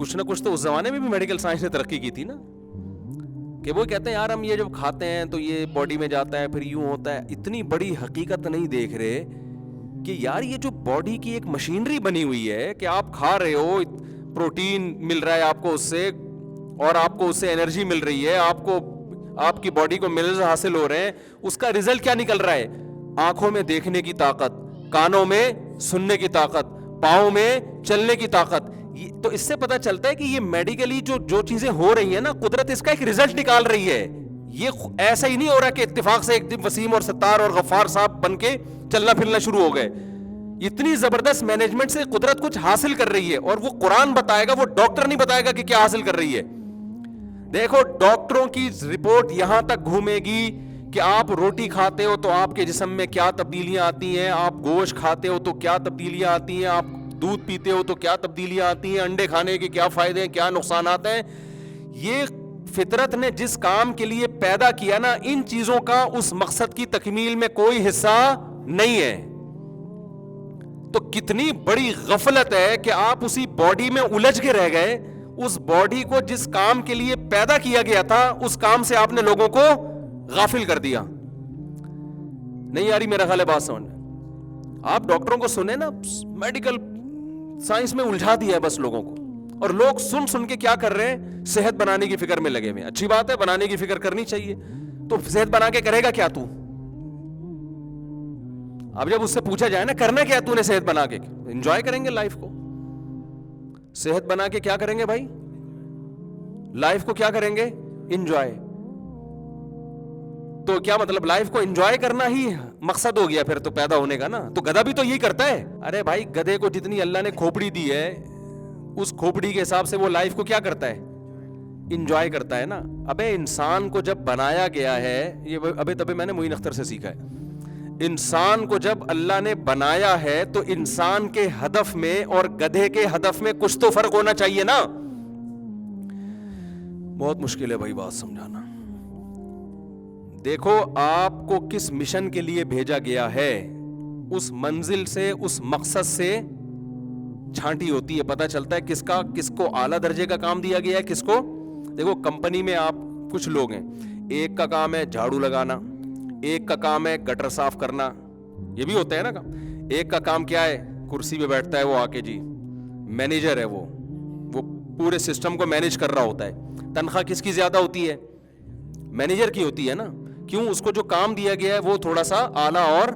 کچھ نہ کچھ تو اس زمانے میں بھی میڈیکل سائنس نے ترقی کی تھی نا, کہ وہ کہتے ہیں یار ہم یہ جب کھاتے ہیں تو یہ باڈی میں جاتا ہے پھر یوں ہوتا ہے. اتنی بڑی حقیقت نہیں دیکھ رہے کہ یار یہ جو باڈی کی ایک مشینری بنی ہوئی ہے کہ آپ کھا رہے ہو, پروٹین مل رہا ہے آپ کو اس سے, اور آپ کو اس سے انرجی مل رہی ہے, آپ کو آپ کی باڈی کو منرلز حاصل ہو رہے ہیں, اس کا ریزلٹ کیا نکل رہا ہے؟ آنکھوں میں دیکھنے کی طاقت, کانوں میں سننے کی طاقت, پاؤں میں چلنے کی طاقت. تو اس سے پتہ چلتا ہے کہ یہ میڈیکلی جو چیزیں ہو رہی ہیں نا, قدرت اس کا ایک ریزلٹ نکال رہی ہے. یہ ایسا ہی نہیں ہو رہا کہ اتفاق سے ایک دن وسیم اور ستار اور غفار صاحب بن کے چلنا پھرنا شروع ہو گئے. اتنی زبردست مینجمنٹ سے قدرت کچھ حاصل کر رہی ہے, اور وہ قرآن بتائے گا, وہ ڈاکٹر نہیں بتائے گا کہ کیا حاصل کر رہی ہے. دیکھو ڈاکٹروں کی رپورٹ یہاں تک گھومے گی کہ آپ روٹی کھاتے ہو تو آپ کے جسم میں کیا تبدیلیاں آتی ہیں, آپ گوشت کھاتے ہو تو کیا تبدیلیاں آتی ہیں, آپ دودھ پیتے ہو تو کیا تبدیلیاں آتی ہیں, انڈے کھانے کے کیا فائدے ہیں, کیا نقصانات ہیں. یہ فطرت نے جس کام کے لیے پیدا کیا نا, ان چیزوں کا اس مقصد کی تکمیل میں کوئی حصہ نہیں ہے. تو کتنی بڑی غفلت ہے کہ آپ اسی باڈی میں الجھ کے رہ گئے. اس باڈی کو جس کام کے لیے پیدا کیا گیا تھا اس کام سے آپ نے لوگوں کو غافل کر دیا. نہیں آ رہی میرا خیال ہے بات سمجھ؟ آپ ڈاکٹروں کو سنیں نا, میڈیکل سائنس میں الجھا دیا ہے بس لوگوں کو, اور لوگ سن سن کے کیا کر رہے ہیں, صحت بنانے کی فکر میں لگے ہوئے. اچھی بات ہے, بنانے کی فکر کرنی چاہیے. تو صحت بنا کے کرے گا کیا تو؟ اب جب اس سے پوچھا جائے نا کرنا کیا تو نے صحت بنا کے, انجوائے کریں گے لائف کو. صحت بنا کے کیا کریں گے بھائی؟ لائف کو کیا کریں گے؟ انجوائے. تو کیا مطلب لائف کو انجوائے کرنا ہی مقصد ہو گیا پھر تو پیدا ہونے کا نا؟ تو گدھا بھی تو یہی کرتا ہے. ارے بھائی گدھے کو جتنی اللہ نے کھوپڑی دی ہے اس کھوپڑی کے حساب سے وہ لائف کو کیا کرتا ہے؟ انجوائے کرتا ہے نا. ابے انسان کو جب بنایا گیا ہے, یہ ابے تبے میں نے معین اختر سے سیکھا ہے, انسان کو جب اللہ نے بنایا ہے تو انسان کے ہدف میں اور گدھے کے ہدف میں کچھ تو فرق ہونا چاہیے نا. بہت مشکل ہے بھائی بات سمجھانا. دیکھو آپ کو کس مشن کے لیے بھیجا گیا ہے, اس منزل سے, اس مقصد سے چھانٹی ہوتی ہے, پتہ چلتا ہے کس کو اعلیٰ درجے کا کام دیا گیا ہے, کس کو. دیکھو کمپنی میں آپ کچھ لوگ ہیں, ایک کا کام ہے جھاڑو لگانا, ایک کا کام ہے گٹر صاف کرنا, یہ بھی ہوتا ہے نا کام. ایک کا کام کیا ہے, کرسی پہ بیٹھتا ہے وہ آ کے, جی مینیجر ہے وہ پورے سسٹم کو مینیج کر رہا ہوتا ہے. تنخواہ کس کی زیادہ ہوتی ہے؟ مینیجر کی ہوتی ہے نا. کیوں؟ اس کو جو کام دیا گیا ہے وہ تھوڑا سا اعلیٰ اور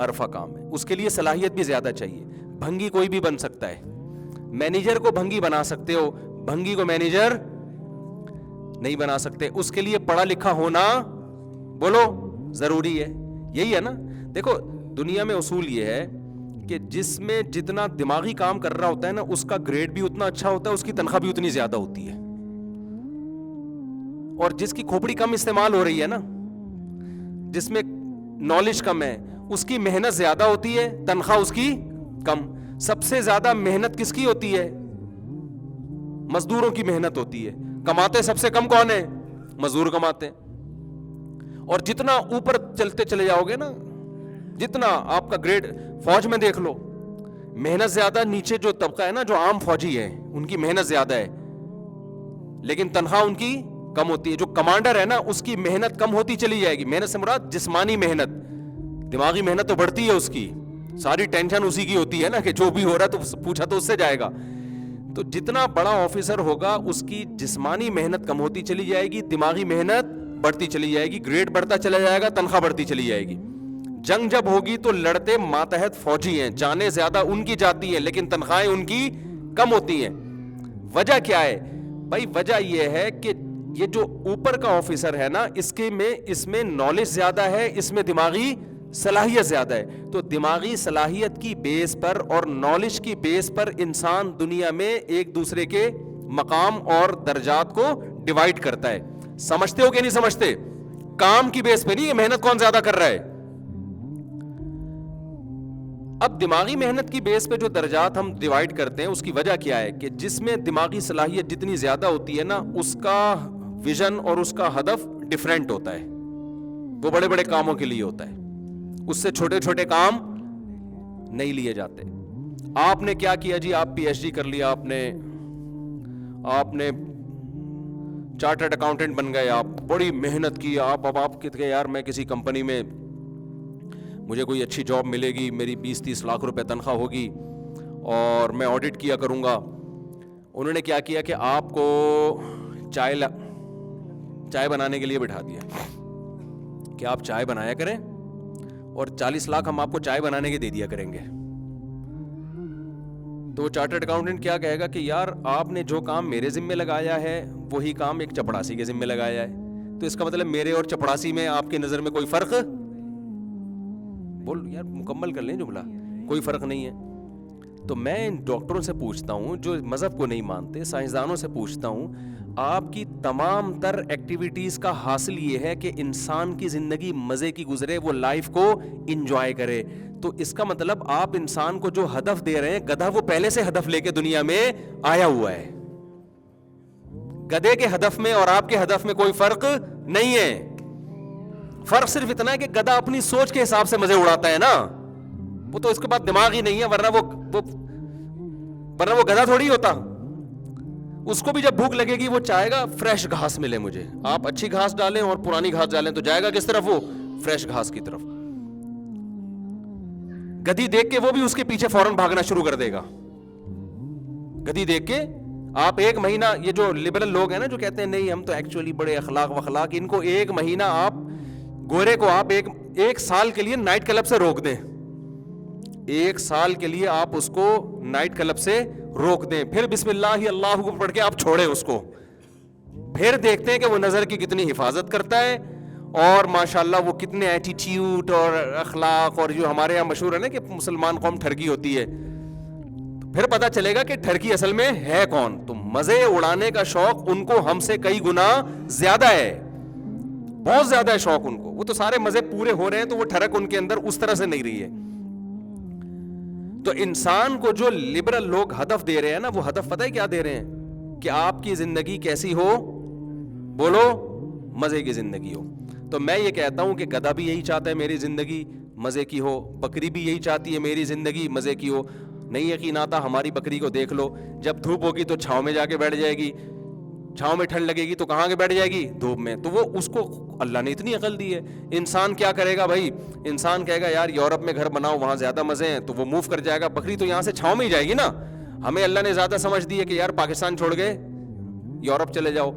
عرفہ کام ہے, اس کے لیے صلاحیت بھی زیادہ چاہیے. بھنگی کوئی بھی بن سکتا ہے, مینیجر کو بھنگی بنا سکتے ہو, بھنگی کو مینیجر نہیں بنا سکتے. اس کے لیے پڑھا لکھا ہونا بولو ضروری ہے. یہی ہے نا. دیکھو دنیا میں اصول یہ ہے کہ جس میں جتنا دماغی کام کر رہا ہوتا ہے نا اس کا گریڈ بھی اتنا اچھا ہوتا ہے, اس کی تنخواہ بھی اتنی زیادہ ہوتی ہے. اور جس کی کھوپڑی کم استعمال ہو رہی ہے نا, جس میں نالج کم ہے, اس کی محنت زیادہ ہوتی ہے, تنخواہ اس کی کم. سب سے زیادہ محنت کس کی ہوتی ہے؟ مزدوروں کی محنت ہوتی ہے. کماتے سب سے کم کون ہے؟ مزدور کماتے ہیں. اور جتنا اوپر چلتے چلے جاؤ گے نا, جتنا آپ کا گریڈ, فوج میں دیکھ لو, محنت زیادہ. نیچے جو طبقہ ہے نا, جو عام فوجی ہے, ان کی محنت زیادہ ہے لیکن تنخواہ ان کی کم ہوتی ہے. جو کمانڈر ہے نا اس کی محنت کم ہوتی چلی جائے گی. محنت سے مراد جسمانی محنت, دماغی محنت تو بڑھتی ہے اس کی, ساری ٹینشن اسی کی ہوتی ہے نا کہ جو بھی ہو رہا ہے تو پوچھا تو اس سے جائے گا. تو جتنا بڑا آفیسر ہوگا اس کی جسمانی محنت کم ہوتی چلی جائے گی, دماغی محنت بڑھتی چلی جائے گی, گریڈ بڑھتا چلا جائے گا, تنخواہ بڑھتی چلی جائے گی. جنگ جب ہوگی تو لڑتے ماتحت فوجی ہیں, جانیں زیادہ ان کی جاتی ہیں لیکن تنخواہیں ان کی کم ہوتی ہیں. وجہ کیا ہے بھائی؟ وجہ یہ ہے کہ یہ جو اوپر کا آفیسر ہے نا اس میں نالج زیادہ ہے, اس میں دماغی صلاحیت زیادہ ہے. تو دماغی صلاحیت کی بیس پر اور نالج کی بیس پر انسان دنیا میں ایک دوسرے کے مقام اور درجات کو ڈیوائیڈ کرتا ہے. سمجھتے ہو کہ نہیں سمجھتے؟ کام کی بیس پہ نہیں, محنت کون زیادہ کر رہا ہے. اب دماغی محنت کی بیس پہ جو درجات ہم ڈیوائیڈ کرتے ہیں اس کی وجہ کیا ہے کہ جس میں دماغی صلاحیت جتنی زیادہ ہوتی ہے نا اس کا ویژن اور اس کا ہدف ڈیفرنٹ ہوتا ہے. وہ بڑے بڑے کاموں کے لیے ہوتا ہے, اس سے چھوٹے چھوٹے کام نہیں لیے جاتے. آپ نے کیا کیا جی؟ آپ پی ایچ ڈی کر لیا, آپ نے آپ نے چارٹرڈ اکاؤنٹنٹ بن گئے, آپ بڑی محنت کی, اب آپ کہتے ہیں یار میں کسی کمپنی میں مجھے کوئی اچھی جاب ملے گی, میری 20-30 لاکھ روپے تنخواہ ہوگی اور میں آڈٹ کیا کروں گا. انہوں نے کیا کیا کہ آپ کو چائے بنانے کے لیے بٹھا دیا کہ آپ چائے بنایا کریں اور 40 لاکھ ہم آپ کو چائے بنانے کے دے دیا کریں گے. تو وہ چارٹرڈ اکاؤنٹنٹ کیا کہے گا کہ یار آپ نے جو کام میرے ذمہ لگایا ہے وہی کام ایک چپڑاسی کے ذمہ لگایا ہے, تو اس کا مطلب میرے اور چپڑاسی میں آپ کی نظر میں کوئی فرق, بول یار مکمل کر لیں جملہ, کوئی فرق نہیں ہے. تو میں ان ڈاکٹروں سے پوچھتا ہوں جو مذہب کو نہیں مانتے, سائنسدانوں سے پوچھتا ہوں, آپ کی تمام تر ایکٹیویٹیز کا حاصل یہ ہے کہ انسان کی زندگی مزے کی گزرے, وہ لائف کو انجوائے کرے, تو اس کا مطلب آپ انسان کو جو ہدف دے رہے ہیں, گدھا وہ پہلے سے ہدف لے کے دنیا میں آیا ہوا ہے. گدھے کے ہدف میں اور آپ کے ہدف میں کوئی فرق نہیں ہے. فرق صرف اتنا ہے کہ گدھا اپنی سوچ کے حساب سے مزے اڑاتا ہے نا, وہ تو اس کے بعد دماغ ہی نہیں ہے, ورنہ وہ گدھا تھوڑی ہوتا. اس کو بھی جب بھوک لگے گی وہ چاہے گا فریش گھاس ملے مجھے. آپ اچھی گھاس ڈالیں اور پرانی گھاس ڈالیں تو جائے گا کس طرف, وہ فریش گھاس کی طرف. گدھی دیکھ کے وہ بھی اس کے پیچھے فوراً بھاگنا شروع کر دے گا. گدھی دیکھ کے آپ ایک مہینہ, یہ جو لبرل لوگ ہیں نا جو کہتے ہیں نہیں ہم تو ایکچولی بڑے اخلاق وخلاق, ان کو ایک مہینہ آپ گورے کو آپ ایک سال کے لیے نائٹ کلب سے روک دیں, ایک سال کے لیے آپ اس کو نائٹ کلب سے روک دیں, پھر بسم اللہ اللہ کو پڑھ کے آپ چھوڑیں اس کو, پھر دیکھتے ہیں کہ وہ نظر کی کتنی حفاظت کرتا ہے اور ماشاءاللہ وہ کتنے ایٹیٹیوڈ اور اخلاق, اور جو ہمارے یہاں مشہور ہے نا کہ مسلمان قوم ٹھرکی ہوتی ہے, پھر پتا چلے گا کہ ٹھرکی اصل میں ہے کون. تو مزے اڑانے کا شوق ان کو ہم سے کئی گنا زیادہ ہے, بہت زیادہ ہے شوق ان کو. وہ تو سارے مزے پورے ہو رہے ہیں تو وہ ٹھڑک ان کے اندر اس طرح سے نہیں رہی ہے. تو انسان کو جو لبرل لوگ ہدف دے رہے ہیں نا, وہ ہدف پتہ ہے کیا دے رہے ہیں کہ آپ کی زندگی کیسی ہو, بولو مزے کی زندگی ہو. تو میں یہ کہتا ہوں کہ گدھا بھی یہی چاہتا ہے میری زندگی مزے کی ہو, بکری بھی یہی چاہتی ہے میری زندگی مزے کی ہو. نہیں یقین آتا ہماری بکری کو دیکھ لو, جب دھوپ ہوگی تو چھاؤں میں جا کے بیٹھ جائے گی, چھاؤں میں ٹھنڈ لگے گی تو کہاں کے بیٹھ جائے گی, دھوپ میں. تو وہ اس کو اللہ نے اتنی عقل دی ہے. انسان کیا کرے گا بھائی, انسان کہے گا یار یورپ میں گھر بناؤ وہاں زیادہ مزے ہیں, تو وہ موو کر جائے گا. بکری تو یہاں سے چھاؤں میں ہی جائے گی نا. ہمیں اللہ نے زیادہ سمجھ دی ہے کہ یار پاکستان چھوڑ گئے یورپ چلے جاؤ,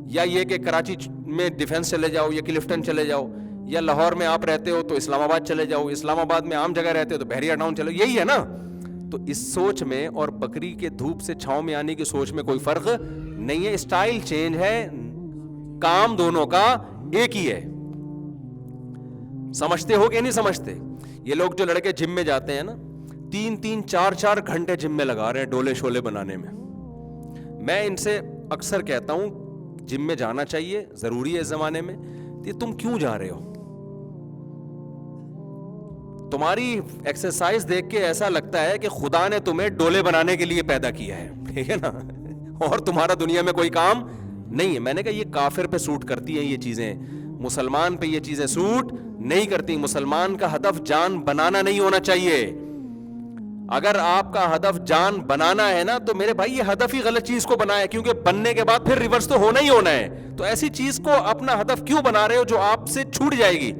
یا یہ کہ کراچی میں ڈیفینس چلے جاؤ, یا کلفٹن چلے جاؤ, یا لاہور میں آپ رہتے ہو تو اسلام آباد چلے جاؤ, اسلام آباد میں عام جگہ رہتے ہو تو بحریہ ٹاؤن چلو, یہی ہے نا. تو اس سوچ میں اور بکری کے دھوپ سے چھاؤں میں آنے کی سوچ میں کوئی فرق نہیں ہے. اسٹائل چینج ہے, کام دونوں کا ایک ہی ہے. سمجھتے ہو کہ نہیں سمجھتے؟ یہ لوگ جو لڑکے جم میں جاتے ہیں نا, 3-3 4-4 گھنٹے جم میں لگا رہے ہیں ڈولے شولے بنانے میں. میں ان سے اکثر کہتا ہوں جم میں جانا چاہیے, ضروری ہے اس زمانے میں. تم کیوں جا رہے ہو؟ تمہاری ایکسرسائز دیکھ کے ایسا لگتا ہے کہ خدا نے تمہیں ڈولے بنانے کے لیے پیدا کیا ہے, ٹھیک ہے نا, اور تمہارا دنیا میں کوئی کام نہیں ہے. میں نے کہا یہ کافر پہ سوٹ کرتی ہیں یہ چیزیں, مسلمان پہ یہ چیزیں سوٹ نہیں کرتی. مسلمان کا ہدف جان بنانا نہیں ہونا چاہیے. اگر آپ کا ہدف جان بنانا ہے نا تو میرے بھائی یہ ہدف ہی غلط چیز کو بنا ہے, کیونکہ بننے کے بعد پھر ریورس تو ہونا ہی ہونا ہے. تو ایسی چیز کو اپنا ہدف کیوں بنا رہے ہو جو آپ سے چھوٹ جائے گی؟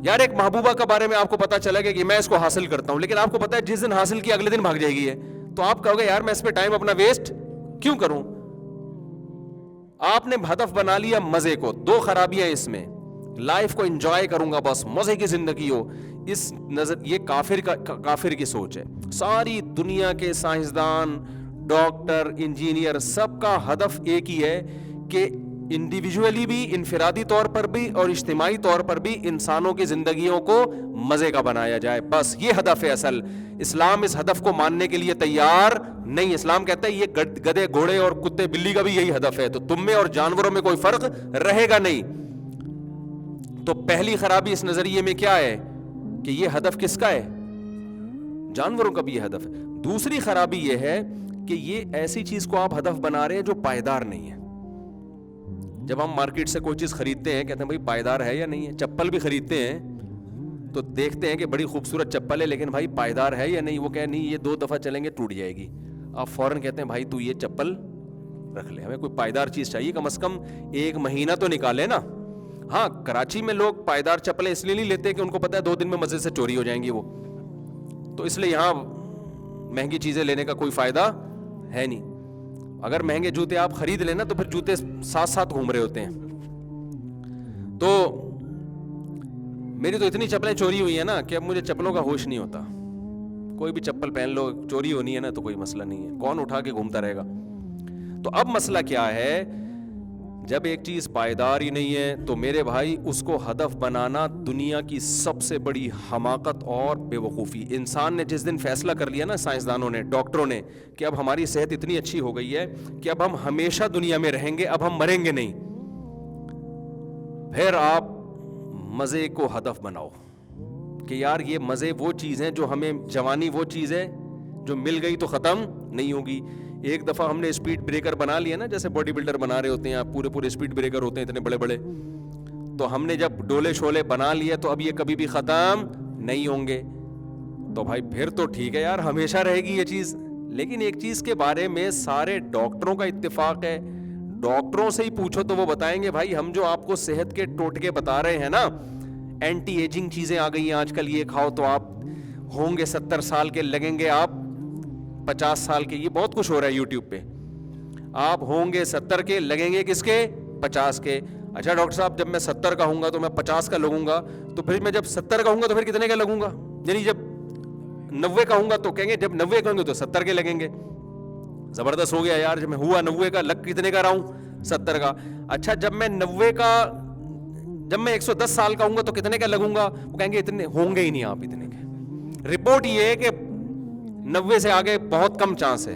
یار ایک محبوبہ کے بارے میں آپ کو پتا چلے گا کہ میں اس کو حاصل کرتا ہوں, لیکن آپ کو پتا ہے جس دن حاصل کیا اگلے دن بھاگ جائے گی ہے, تو آپ کہو گے یار میں اس پہ ٹائم اپنا ویسٹ کیوں کروں. آپ نے ہدف بنا لیا مزے کو. 2 خرابیاں اس میں, لائف کو انجوائے کروں گا بس, مزے کی زندگی ہو, اس نظر یہ کافر کی سوچ ہے. ساری دنیا کے سائنسدان, ڈاکٹر, انجینئر, سب کا ہدف ایک ہی ہے کہ انڈیویجولی بھی, انفرادی طور پر بھی اور اجتماعی طور پر بھی انسانوں کی زندگیوں کو مزے کا بنایا جائے. بس یہ ہدف ہے اصل. اسلام اس ہدف کو ماننے کے لیے تیار نہیں. اسلام کہتا ہے یہ گدھے گھوڑے اور کتے بلی کا بھی یہی ہدف ہے, تو تم میں اور جانوروں میں کوئی فرق رہے گا نہیں. تو پہلی خرابی اس نظریے میں کیا ہے کہ یہ ہدف کس کا ہے؟ جانوروں کا بھی یہ ہدف ہے. دوسری خرابی یہ ہے کہ یہ ایسی چیز کو آپ ہدف بنا رہے ہیں جو پائیدار نہیں ہے. جب ہم مارکیٹ سے کوئی چیز خریدتے ہیں کہتے ہیں بھائی پائیدار ہے یا نہیں ہے. چپل بھی خریدتے ہیں تو دیکھتے ہیں کہ بڑی خوبصورت چپل ہے لیکن بھائی پائیدار ہے یا نہیں. وہ کہے نہیں یہ 2 دفعہ چلیں گے ٹوٹ جائے گی. آپ فوراً کہتے ہیں بھائی تو یہ چپل رکھ لے, ہمیں کوئی پائیدار چیز چاہیے, کم از کم 1 مہینہ تو نکالے نا. ہاں کراچی میں لوگ پائیدار چپلیں اس لیے نہیں لیتے کہ ان کو پتہ ہے 2 دن میں مزے سے چوری ہو جائیں گی وہ, تو اس لیے یہاں مہنگی چیزیں لینے کا کوئی فائدہ ہے نہیں. اگر مہنگے جوتے آپ خرید لینا تو پھر جوتے ساتھ ساتھ گھوم رہے ہوتے ہیں. تو میری تو اتنی چپلیں چوری ہوئی ہیں نا کہ اب مجھے چپلوں کا ہوش نہیں ہوتا. کوئی بھی چپل پہن لو, چوری ہونی ہے نا تو کوئی مسئلہ نہیں ہے, کون اٹھا کے گھومتا رہے گا. تو اب مسئلہ کیا ہے, جب ایک چیز پائیدار ہی نہیں ہے تو میرے بھائی اس کو ہدف بنانا دنیا کی سب سے بڑی حماقت اور بے وقوفی. انسان نے جس دن فیصلہ کر لیا نا, سائنسدانوں نے, ڈاکٹروں نے, کہ اب ہماری صحت اتنی اچھی ہو گئی ہے کہ اب ہم ہمیشہ دنیا میں رہیں گے, اب ہم مریں گے نہیں, پھر آپ مزے کو ہدف بناؤ کہ یار یہ مزے وہ چیز ہیں جو ہمیں, جوانی وہ چیز ہے جو مل گئی تو ختم نہیں ہوگی. ایک دفعہ ہم نے اسپیڈ بریکر بنا لیا نا, جیسے باڈی بلڈر بنا رہے ہوتے ہیں, پورے اسپیڈ بریکر ہوتے ہیں اتنے بڑے بڑے, تو ہم نے جب ڈولے شولے بنا لیے تو اب یہ کبھی بھی ختم نہیں ہوں گے. تو بھائی پھر تو ٹھیک ہے یار, ہمیشہ رہے گی یہ چیز. لیکن ایک چیز کے بارے میں سارے ڈاکٹروں کا اتفاق ہے, ڈاکٹروں سے ہی پوچھو تو وہ بتائیں گے بھائی ہم جو آپ کو صحت کے ٹوٹکے بتا رہے ہیں نا, اینٹی ایجنگ چیزیں آ گئی ہیں آج کل, یہ کھاؤ تو آپ ہوں گے 70 سال کے, لگیں گے آپ 50 سال کے, یہ بہت کچھ ہو رہا ہے یوٹیوب پہ, آپ ہوں گے 70 کے, لگیں گے کس کے, 50 کے. اچھا ڈاکٹر صاحب جب میں 70 کا ہوں گا تو میں 50 کا لگوں گا, تو پھر میں جب 70 کا ہوں گا تو پھر کتنے کا لگوں گا, یعنی جب 90 کا ہوں گا تو کہیں گے جب 90 کا ہوں گے تو 70 کے لگیں گے. زبردست ہو گیا یار, جب میں ہوا 90 کا, لگ کتنے کا رہا ہوں, 70 کا. اچھا جب میں 90 کا, جب میں 110 سال کا ہوں گا تو کتنے کا لگوں گا, وہ کہیں گے اتنے ہوں گے ہی نہیں آپ اتنے کے. رپورٹ یہ ہے کہ 90 سے آگے بہت کم چانس ہے,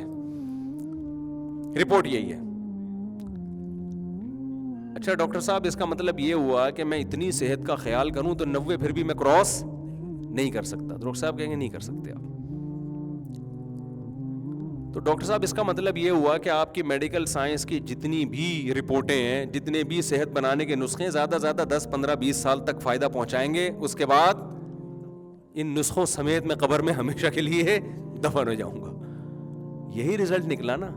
رپورٹ یہی ہے. اچھا ڈاکٹر صاحب اس کا مطلب یہ ہوا کہ میں اتنی صحت کا خیال کروں تو 90 پھر بھی میں کراس نہیں کر سکتا. ڈاکٹر صاحب کہیں گے نہیں کر سکتے آپ. تو ڈاکٹر صاحب اس کا مطلب یہ ہوا کہ آپ کی میڈیکل سائنس کی جتنی بھی رپورٹیں ہیں, جتنے بھی صحت بنانے کے نسخے, زیادہ زیادہ 10 15 20 سال تک فائدہ پہنچائیں گے, اس کے بعد ان نسخوں سمیت میں قبر میں ہمیشہ کے لیے دفن ہو جاؤں گا. یہی رزلٹ نکلا نا.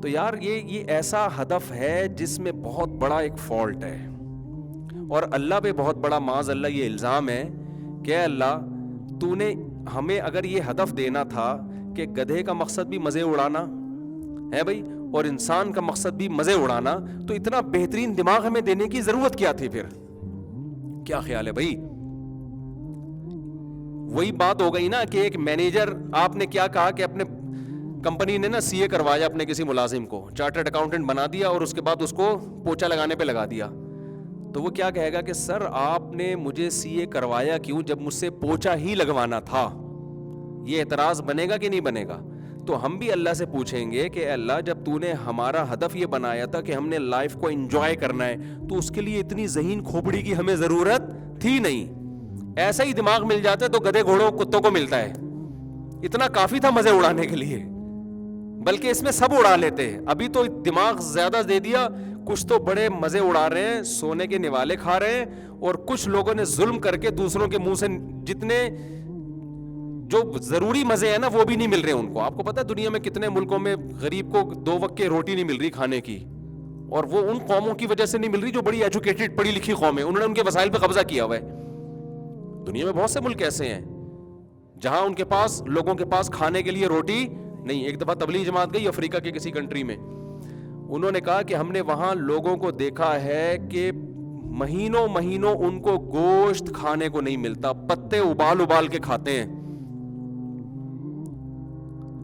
تو یار یہ ایسا ہدف ہے جس میں بہت بڑا ایک فالٹ ہے, اور اللہ پہ بہت بڑا معاذ اللہ یہ الزام ہے کہ اللہ تو نے ہمیں اگر یہ ہدف دینا تھا کہ گدھے کا مقصد بھی مزے اڑانا ہے بھائی, اور انسان کا مقصد بھی مزے اڑانا, تو اتنا بہترین دماغ ہمیں دینے کی ضرورت کیا تھی پھر؟ کیا خیال ہے بھائی؟ وہی بات ہو گئی نا کہ ایک مینیجر, آپ نے کیا کہا کہ اپنے کمپنی نے نا CA کروایا اپنے کسی ملازم کو, چارٹرڈ اکاؤنٹنٹ بنا دیا اور اس کے بعد اس کو پوچھا لگانے پہ لگا دیا, تو وہ کیا کہے گا کہ سر آپ نے مجھے CA کروایا کیوں جب مجھ سے پوچھا ہی لگوانا تھا؟ یہ اعتراض بنے گا کہ نہیں بنے گا؟ تو ہم بھی اللہ سے پوچھیں گے کہ اللہ جب تو نے ہمارا ہدف یہ بنایا تھا کہ ہم نے لائف کو انجوائے کرنا ہے, تو اس کے لیے اتنی ذہین کھوپڑی کی ہمیں ضرورت تھی نہیں. ایسا ہی دماغ مل جاتا ہے تو گدھے گھوڑوں کتوں کو ملتا ہے, اتنا کافی تھا مزے اڑانے کے لیے, بلکہ اس میں سب اڑا لیتے ہیں. ابھی تو دماغ زیادہ دے دیا, کچھ تو بڑے مزے اڑا رہے ہیں, سونے کے نوالے کھا رہے ہیں, اور کچھ لوگوں نے ظلم کر کے دوسروں کے منہ سے جتنے جو ضروری مزے ہیں نا وہ بھی نہیں مل رہے ان کو. آپ کو پتا ہے دنیا میں کتنے ملکوں میں غریب کو 2 وقت کی روٹی نہیں مل رہی کھانے کی, اور وہ ان قوموں کی وجہ سے نہیں مل رہی جو بڑی ایجوکیٹڈ پڑھی لکھی قوم ہے, انہوں نے ان کے وسائل پہ قبضہ کیا ہوا ہے. دنیا میں بہت سے ملک ایسے ہیں جہاں ان کے پاس, لوگوں کے پاس کھانے کے لیے روٹی نہیں. ایک دفعہ تبلیغ جماعت گئی افریقہ کے کسی کنٹری میں, انہوں نے کہا کہ ہم نے وہاں لوگوں کو دیکھا ہے کہ مہینوں مہینوں ان کو گوشت کھانے کو نہیں ملتا, پتے ابال کے کھاتے ہیں.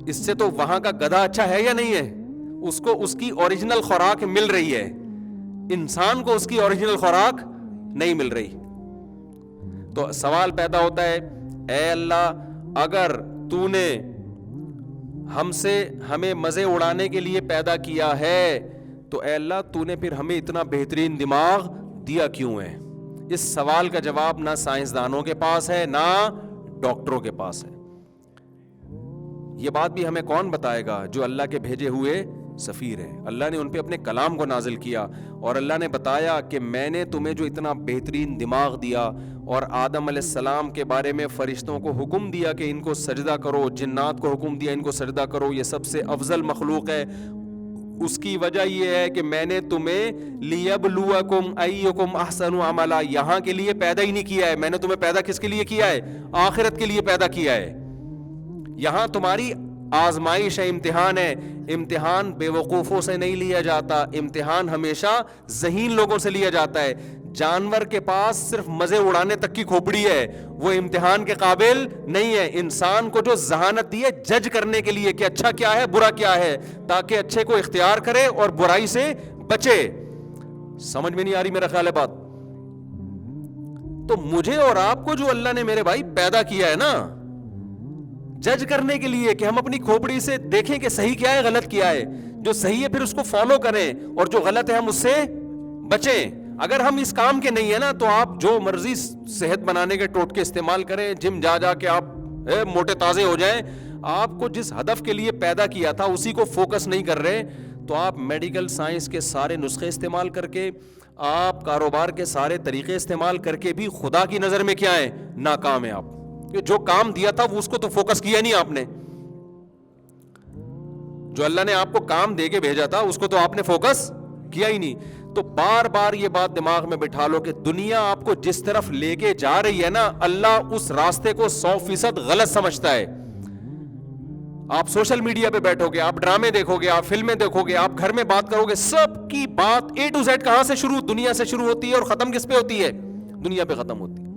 اس سے تو وہاں کا گدھا اچھا ہے یا نہیں ہے؟ اس کو اس کی اوریجنل خوراک مل رہی ہے, انسان کو اس کی اوریجنل خوراک نہیں مل رہی. تو سوال پیدا ہوتا ہے, اے اللہ اگر تو نے ہمیں مزے اڑانے کے لیے پیدا کیا ہے تو اے اللہ تو نے پھر ہمیں اتنا بہترین دماغ دیا کیوں ہے؟ اس سوال کا جواب نہ سائنسدانوں کے پاس ہے نہ ڈاکٹروں کے پاس ہے. یہ بات بھی ہمیں کون بتائے گا؟ جو اللہ کے بھیجے ہوئے سفیر ہیں. اللہ نے ان پہ اپنے کلام کو نازل کیا اور اللہ نے بتایا کہ میں نے تمہیں جو اتنا بہترین دماغ دیا اور آدم علیہ السلام کے بارے میں فرشتوں کو حکم دیا کہ ان کو سجدہ کرو, جنات کو حکم دیا ان کو سجدہ کرو, یہ سب سے افضل مخلوق ہے. اس کی وجہ یہ ہے کہ میں نے تمہیں لیبلوکم ایکم احسن عملا, یہاں کے لیے پیدا ہی نہیں کیا ہے. میں نے تمہیں پیدا کس کے لیے کیا ہے؟ آخرت کے لیے پیدا کیا ہے. یہاں تمہاری آزمائش ہے, امتحان ہے. امتحان بے وقوفوں سے نہیں لیا جاتا, امتحان ہمیشہ ذہین لوگوں سے لیا جاتا ہے. جانور کے پاس صرف مزے اڑانے تک کی کھوپڑی ہے, وہ امتحان کے قابل نہیں ہے. انسان کو جو ذہانت دی ہے جج کرنے کے لیے کہ اچھا کیا ہے برا کیا ہے, تاکہ اچھے کو اختیار کرے اور برائی سے بچے. سمجھ میں نہیں آ رہی میرا خیال ہے بات؟ تو مجھے اور آپ کو جو اللہ نے میرے بھائی پیدا کیا ہے نا, جج کرنے کے لیے کہ ہم اپنی کھوپڑی سے دیکھیں کہ صحیح کیا ہے غلط کیا ہے. جو صحیح ہے پھر اس کو فالو کریں, اور جو غلط ہے ہم اس سے بچیں. اگر ہم اس کام کے نہیں ہیں نا تو آپ جو مرضی صحت بنانے کے ٹوٹکے استعمال کریں, جم جا کے آپ موٹے تازے ہو جائیں, آپ کو جس ہدف کے لیے پیدا کیا تھا اسی کو فوکس نہیں کر رہے, تو آپ میڈیکل سائنس کے سارے نسخے استعمال کر کے, آپ کاروبار کے سارے طریقے استعمال کر کے بھی خدا کی نظر میں کیا ہیں؟ ناکام ہیں آپ. جو کام دیا تھا وہ اس کو تو فوکس کیا نہیں آپ نے. جو اللہ نے آپ کو کام دے کے بھیجا تھا اس کو تو آپ نے فوکس کیا ہی نہیں. تو بار بار یہ بات دماغ میں بٹھا لو کہ دنیا آپ کو جس طرف لے کے جا رہی ہے نا, اللہ اس راستے کو 100% غلط سمجھتا ہے. آپ سوشل میڈیا پہ بیٹھو گے, آپ ڈرامے دیکھو گے, آپ فلمیں دیکھو گے, آپ گھر میں بات کرو گے, سب کی بات A to Z کہاں سے شروع؟ دنیا سے شروع ہوتی ہے اور ختم کس پہ ہوتی ہے؟ دنیا پہ ختم ہوتی ہے.